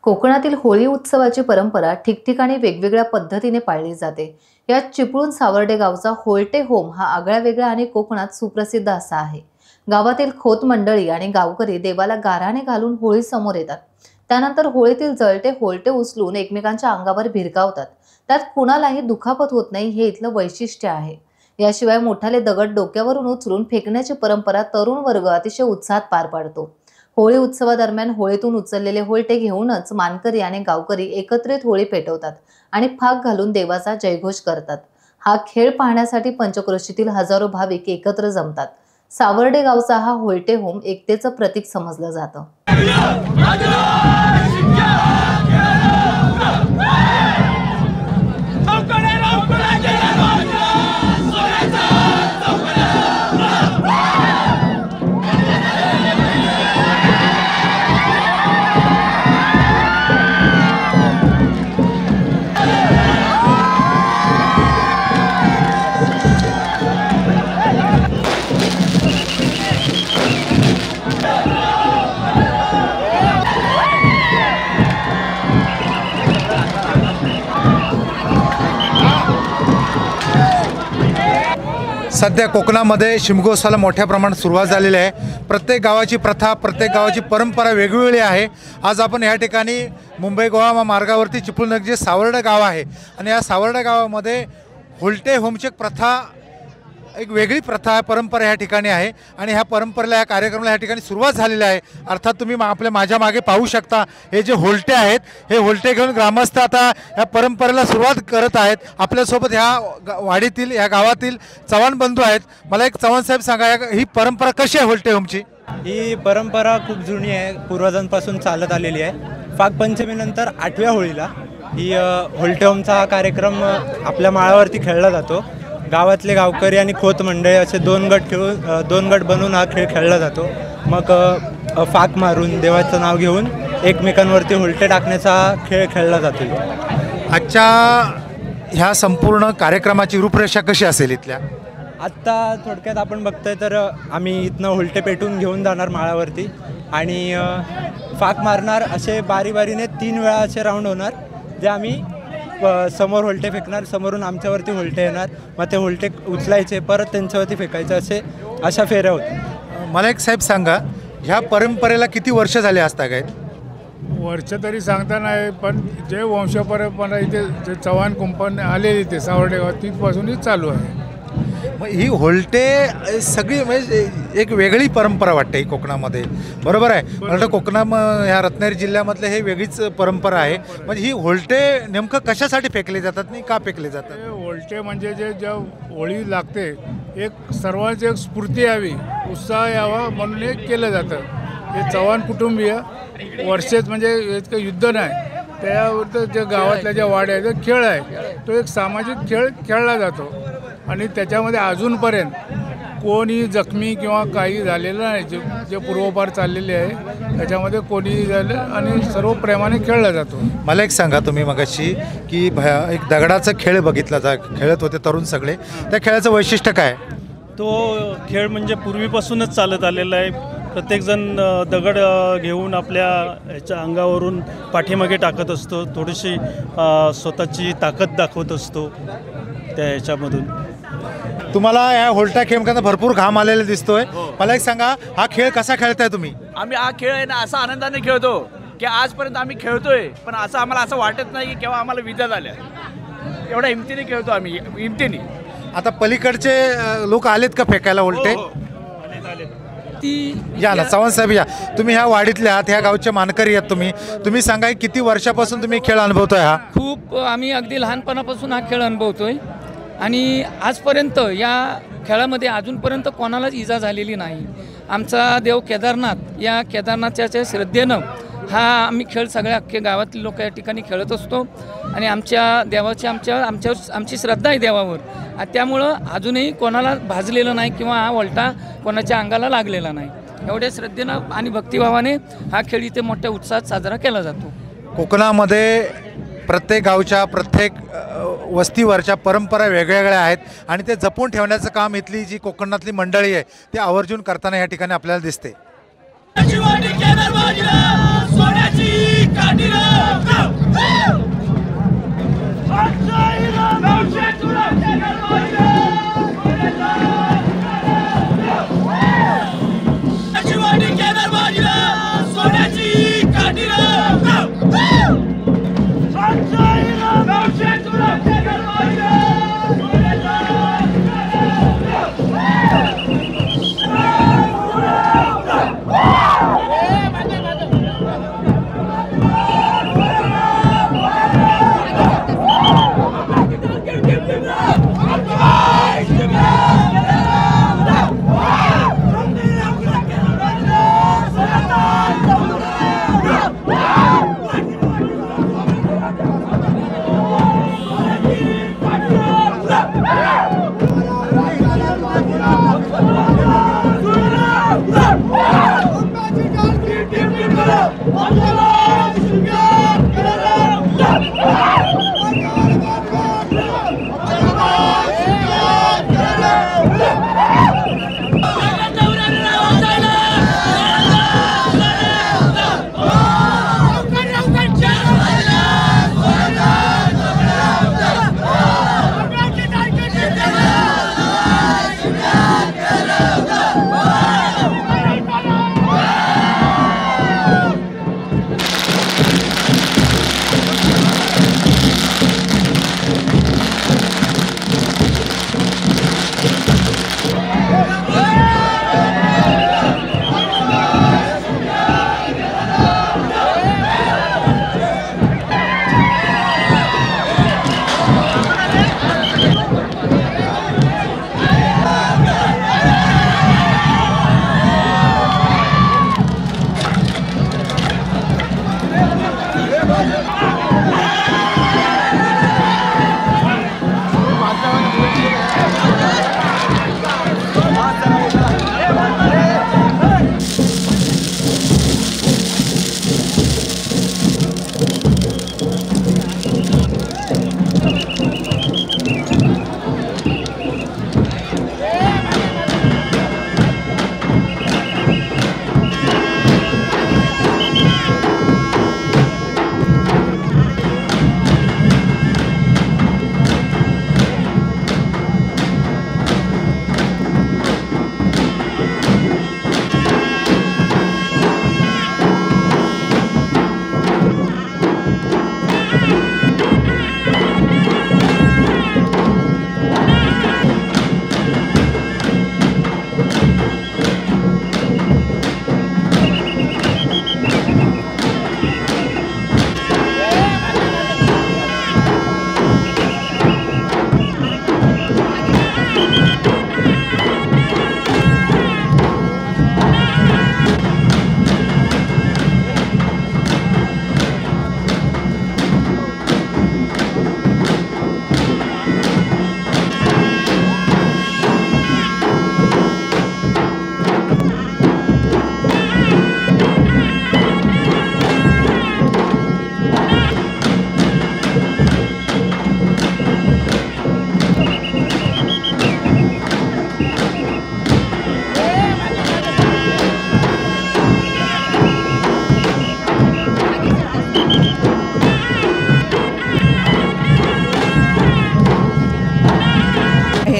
कोकणातील होळी उत्सवाची परंपरा ठिकठिकाणी वेगवेगळ्या पद्धतीने पाळली जाते। यात चिपळूण सावर्डे गावचा होल्टे होम हा आगळावेगळा आणि कोकणात सुप्रसिद्ध असा आहे। गावातील खोत मंडळी आणि गावकरी देवाला गाऱ्हाणे घालून होळी समोर येतात। त्यानंतर होळीतील जळते होल्टे उचलून एकमेकांच्या अंगावर भिरकावतात। त्यात कुणालाही दुखापत होत नाही हे इथलं वैशिष्ट्य आहे। याशिवाय मोठाले दगड डोक्यावरून उचलून फेकण्याची परंपरा तरुण वर्ग अतिशय उत्साहात पार पाडतो। होळी उत्सवादरम्यान होळीतून उचललेले होल्टे घेऊनच मानकरी आणि गावकरी एकत्रित होळी पेटवतात आणि फाक घालून देवाचा जयघोष करतात। हा खेळ पाहण्यासाठी पंचक्रोशीतील हजारो भाविक एकत्र जमतात। सावर्डे गावचा हा होल्टे होम एकतेचं प्रतीक समजलं जातं। सध्या कोकणामध्ये शिमगोत्सवाला मोठ्या प्रमाणात सुरुवात झालेली आहे। प्रत्येक गावाची प्रथा, प्रत्येक गावाची परंपरा वेगवेगळी आहे। आज आपण या ठिकाणी मुंबई गोवा मार्गावरती चिपळूण जे सावर्डे गाव आहे आणि या सावर्डे गावामध्ये होल्टे होमची प्रथा, एक वेगळी प्रथा परंपरा या ठिकाणी आहे आणि ह्या परंपरेला, या कार्यक्रमाला या ठिकाणी सुरुवात झालेली आहे। अर्थात तुम्ही माझ्या मागे पाहू शकता, हे जे होल्टे आहेत, हे होल्टे घेऊन ग्रामस्थ आता या परंपरेला सुरुवात करत आहेत। आपल्यासोबत ह्या वाडीतील, या गावातील चव्हाण बंधू आहेत। मला एक चव्हाण साहेब सांगा, ही परंपरा कशी आहे होल्टे होमची? ही परंपरा खूप जुनी आहे, पूर्वजांपासून चालत आलेली आहे। फागपंचमीनंतर 8व्या होळीला ही होल्टे होमचा हा कार्यक्रम आपल्या माळावरती खेळला जातो। गावातले गावकरी आणि खोत मंडळी असे दोन गट बनवून हा खेळ खेळला जातो। मग फाक मारून देवाचं नाव घेऊन एकमेकांवरती होल्टे टाकण्याचा खेळ खेळला जातो। आजच्या ह्या संपूर्ण कार्यक्रमाची रूपरेषा कशी असेल इथल्या? आत्ता थोडक्यात आपण बघतोय तर आम्ही इथनं होल्टे पेटून घेऊन जाणार माळावरती आणि फाक मारणार। असे बारीबारीने 3 वेळा असे राऊंड होणार, जे आम्ही समोर होल्टे फेकणार, समोरून आमच्यावरती होल्टे येणार, मग ते होल्टे उचलायचे, परत त्यांच्यावरती फेकायचे, अशा फेऱ्या होत्या। मला एक साहेब सांगा, ह्या परंपरेला किती वर्ष झाले असता काय? वर्ष तरी सांगता नाही, पण जे वंशपरंपरा इथे जे चव्हाण कुंपण आलेली इथे सावर्डे गावात तिथपासूनच चालू आहे। मग ही होल्टे सगळी म्हणजे एक वेगळी परंपरा वाटते ही कोकणामध्ये, बरोबर आहे? मला वाटतं ह्या रत्नागिरी जिल्ह्यामधले हे वेगळीच परंपरा आहे। म्हणजे ही होल्टे नेमकं कशासाठी फेकले जातात आणि का फेकले जातात? होल्टे म्हणजे जे होळी लागते, एक सर्वांची एक स्फूर्ती यावी, उत्साह यावा म्हणून हे केलं जातं। हे चव्हाण कुटुंबीय वर्षेच, म्हणजे इतकं युद्ध नाही, त्यावर जे गावातल्या ज्या वाड्या आहेत, खेळ आहे, तो एक सामाजिक खेळ खेळला जातो आणि त्याच्यामध्ये अजूनपर्यंत कोणी जखमी किंवा काही झालेलं नाही। जे पूर्वपार चाललेले आहे त्याच्यामध्ये कोणी झालं आणि सर्व प्रेमाने खेळला जातो। मला एक सांगा, तुम्ही मगाशी की एक दगडाचा खेळ बघितला खेळत होते तरुण सगळे, त्या खेळाचं वैशिष्ट्य काय? तो खेळ म्हणजे पूर्वीपासूनच चालत आलेला आहे। प्रत्येकजण दगड घेऊन आपल्या ह्याच्या अंगावरून पाठीमागे टाकत असतो, थोडीशी स्वतःची ताकद दाखवत असतो त्या ह्याच्यामधून। तुम्हाला या होल्टा खेळताना भरपूर घाम आलेला दिसतोय। मला एक सांगा, हा खेळ कसा खेळताय तुम्ही? आम्ही हा खेळ आहे ना असा आनंदाने खेळतो की आजपर्यंत आम्ही खेळतोय, पण असं आम्हाला असं वाटत नाही की केव्हा आम्हाला विजा झाल्या। एवढ्या हिमतीने खेळतो आम्ही, हिमतीने। आता पलीकडचे लोक आलेत का फेकायला होल्टे? या ना चव्हाण साहेब, या तुम्ही ह्या वाडीतल्या आहात, ह्या गावचे मानकरी आहेत तुम्ही सांगा, किती वर्षापासून तुम्ही खेळ अनुभवतोय? हा खूप, आम्ही अगदी लहानपणापासून हा खेळ अनुभवतोय आणि आजपर्यंत या खेळामध्ये अजूनपर्यंत कोणालाच इजा झालेली नाही। आमचा देव केदारनाथ, या केदारनाथच्या श्रद्धेनं हा आम्ही खेळ सगळ्या अख्खे गावातील लोक या ठिकाणी खेळत असतो आणि आमच्या देवाची आमची श्रद्धा आहे देवावर, त्यामुळं अजूनही कोणाला भाजलेलं नाही किंवा हा वलटा कोणाच्या अंगाला लागलेला नाही। एवढ्या श्रद्धेनं आणि भक्तिभावाने हा खेळ इथे मोठ्या उत्साहात साजरा केला जातो। कोकणामध्ये प्रत्येक गावच्या, प्रत्येक वस्तीवरच्या परंपरा वेगवेगळ्या आहेत आणि ते जपून ठेवण्याचं काम इथली जी कोकणातली मंडळी आहे ते आवर्जून करताना या ठिकाणी आपल्याला दिसते।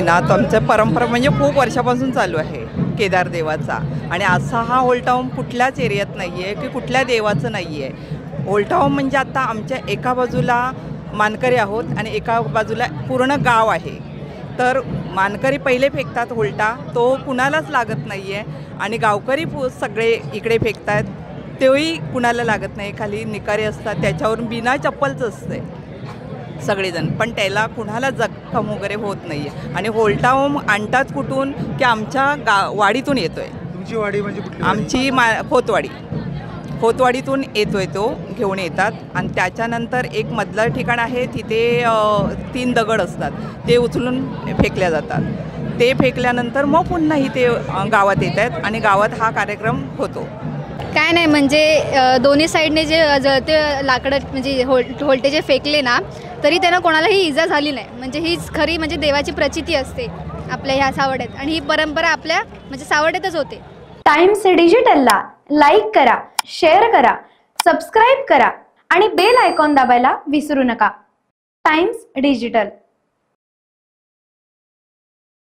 ना तो आमच्या परंपरा म्हणजे खूप वर्षापासून चालू आहे केदार देवाचा. आणि असा हा ओल्ड टाऊन कुठल्याच एरियात नाही आहे की कुठल्या देवाचं नाही आहे. ओल्ड टाऊन म्हणजे आता आमच्या एका बाजूला मानकरी आहोत आणि एका बाजूला पूर्ण गाव आहे. तर मानकरी पहिले फेकतात उलटा, तो कुणालाच लागत नाही आहे. आणि गावकरी सगळे इकडे फेकतात, तेही कुणाला लागत नाही. खाली निकारी असतात, त्याच्यावरून बिना चप्पलचं असते सगळेजण, पण त्याला कुणाला जखम वगैरे होत नाही आहे. आणि होल्टाओम आणतात कुठून की आमच्या वाडीतून येतो आहे. तुमची वाडी म्हणजे कुठली? आमची खोतवाडी, खोतवाडीतून येतो आहे, तो घेऊन येतात. आणि त्याच्यानंतर एक मधलं ठिकाण आहे, तिथे 3 दगड असतात, ते उचलून फेकल्या जातात. ते फेकल्यानंतर मग पुन्हा इथे गावात येत आहेत आणि गावात हा कार्यक्रम होतो. काय नाही, म्हणजे दोन्ही साईडने जे जळते लाकडं म्हणजे होलटे जे फेकले ना, तरी त्यांना कोणालाही इजा झाली नाही. म्हणजे हीच खरी म्हणजे देवाची प्रचिती असते आपल्या ह्या सावड्यात. आणि ही परंपरा आपल्या म्हणजे सावड्यातच होते. टाइम्स डिजिटलला लाईक करा, शेअर करा, सबस्क्राईब करा आणि बेल आयकॉन दाबायला विसरू नका. Times digital.